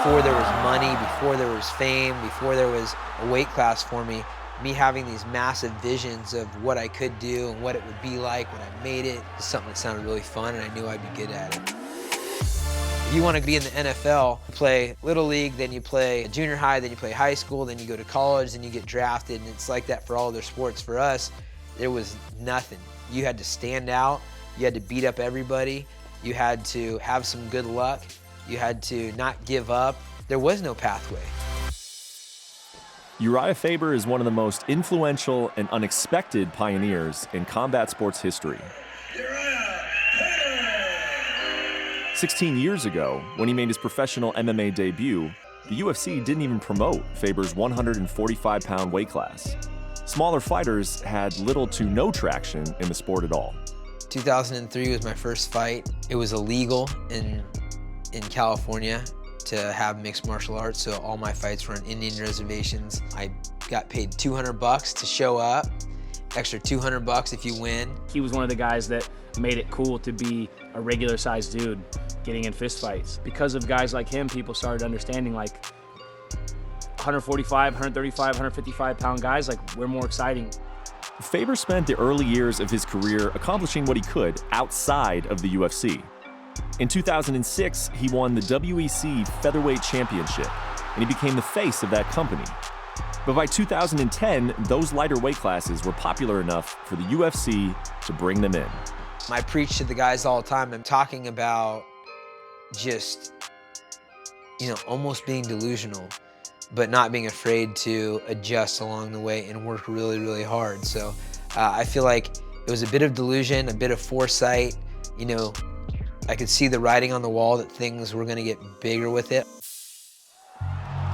before there was money, before there was fame, before there was a weight class for me, having these massive visions of what I could do and what it would be like when I made it, is something that sounded really fun, and I knew I'd be good at it. If you want to be in the NFL, you play Little League, then you play junior high, then you play high school, then you go to college, then you get drafted, and it's like that for all other sports. For us, there was nothing. You had to stand out, you had to beat up everybody, you had to have some good luck, you had to not give up. There was no pathway. Urijah Faber is one of the most influential and unexpected pioneers in combat sports history. 16 years ago, when he made his professional MMA debut, the UFC didn't even promote Faber's 145-pound weight class. Smaller fighters had little to no traction in the sport at all. 2003 was my first fight. It was illegal in California to have mixed martial arts, so all my fights were on Indian reservations. I got paid $200 to show up, extra $200 if you win. He was one of the guys that made it cool to be a regular sized dude getting in fist fights. Because of guys like him, people started understanding like 145, 135, 155 pound guys, like we're more exciting. Faber spent the early years of his career accomplishing what he could outside of the UFC. In 2006, he won the WEC Featherweight Championship, and he became the face of that company. But by 2010, those lighter weight classes were popular enough for the UFC to bring them in. I preach to the guys all the time. I'm talking about just, almost being delusional, but not being afraid to adjust along the way and work really, really hard. So I feel like it was a bit of delusion, a bit of foresight. I could see the writing on the wall that things were going to get bigger with it.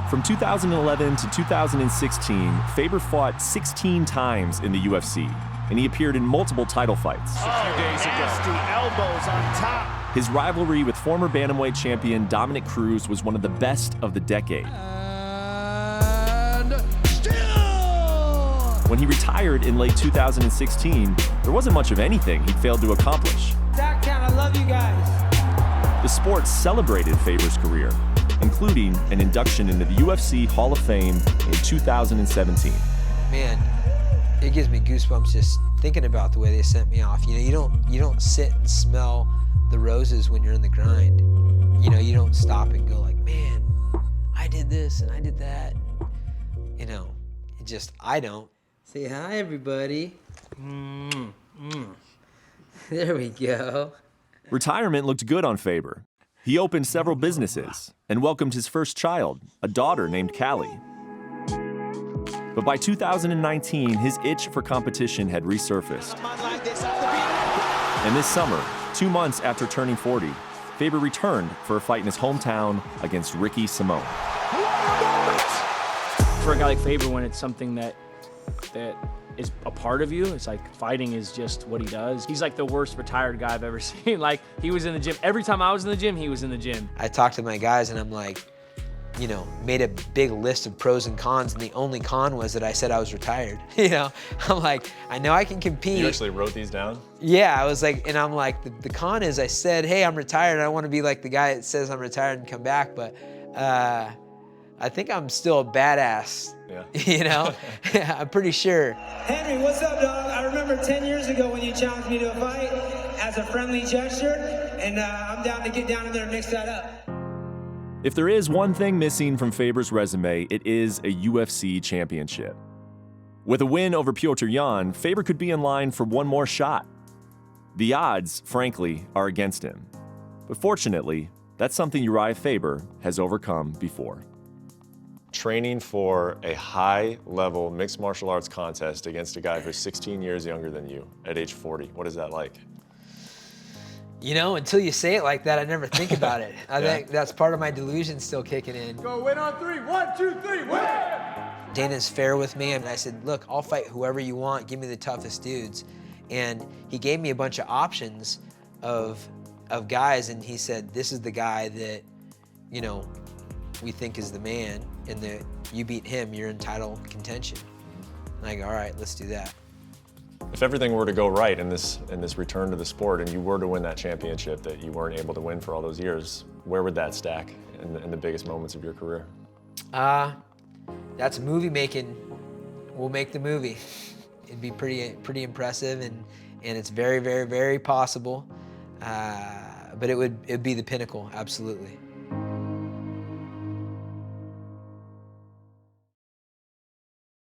From 2011 to 2016, Faber fought 16 times in the UFC, and he appeared in multiple title fights. A few days ago. Nasty elbows on top. His rivalry with former bantamweight champion Dominic Cruz was one of the best of the decade. And still! When he retired in late 2016, there wasn't much of anything he'd failed to accomplish. Sacktown, I love you guys. The sport celebrated Faber's career, including an induction into the UFC Hall of Fame in 2017. Man, it gives me goosebumps just thinking about the way they sent me off. You don't sit and smell the roses when you're in the grind. You don't stop and go like, man, I did this and I did that. I don't. Say hi, everybody. There we go. Retirement looked good on Faber. He opened several businesses and welcomed his first child, a daughter named Callie. But by 2019, his itch for competition had resurfaced. And this summer, 2 months after turning 40, Faber returned for a fight in his hometown against Ricky Simone. For a guy like Faber, when it's something that is a part of you, it's like fighting is just what he does. He's like the worst retired guy I've ever seen. Like, he was in the gym. Every time I was in the gym, he was in the gym. I talked to my guys and I'm like, made a big list of pros and cons, and the only con was that I said I was retired. I'm like, I know I can compete. You actually wrote these down? Yeah, I was like, and I'm like, the con is I said, hey, I'm retired. And I want to be like the guy that says I'm retired and come back, but I think I'm still a badass. Yeah. I'm pretty sure. Henry, what's up, dog? I remember 10 years ago when you challenged me to a fight as a friendly gesture, and I'm down to get down in there and mix that up. If there is one thing missing from Faber's resume, it is a UFC championship. With a win over Petr Yan, Faber could be in line for one more shot. The odds, frankly, are against him. But fortunately, that's something Urijah Faber has overcome before. Training for a high-level mixed martial arts contest against a guy who's 16 years younger than you at age 40. What is that like? Until you say it like that, I never think about it. I think that's part of my delusion still kicking in. Go win on 3. 1, 2, 3, win! Dana's fair with me, and I said, look, I'll fight whoever you want. Give me the toughest dudes. And he gave me a bunch of options of guys, and he said, this is the guy that, we think is the man, and you beat him, you're in title contention. And I go, all right, let's do that. If everything were to go right in this return to the sport and you were to win that championship that you weren't able to win for all those years, where would that stack in the biggest moments of your career? That's movie making. We'll make the movie. It'd be pretty impressive, and it's very, very, very possible. But it'd be the pinnacle, absolutely.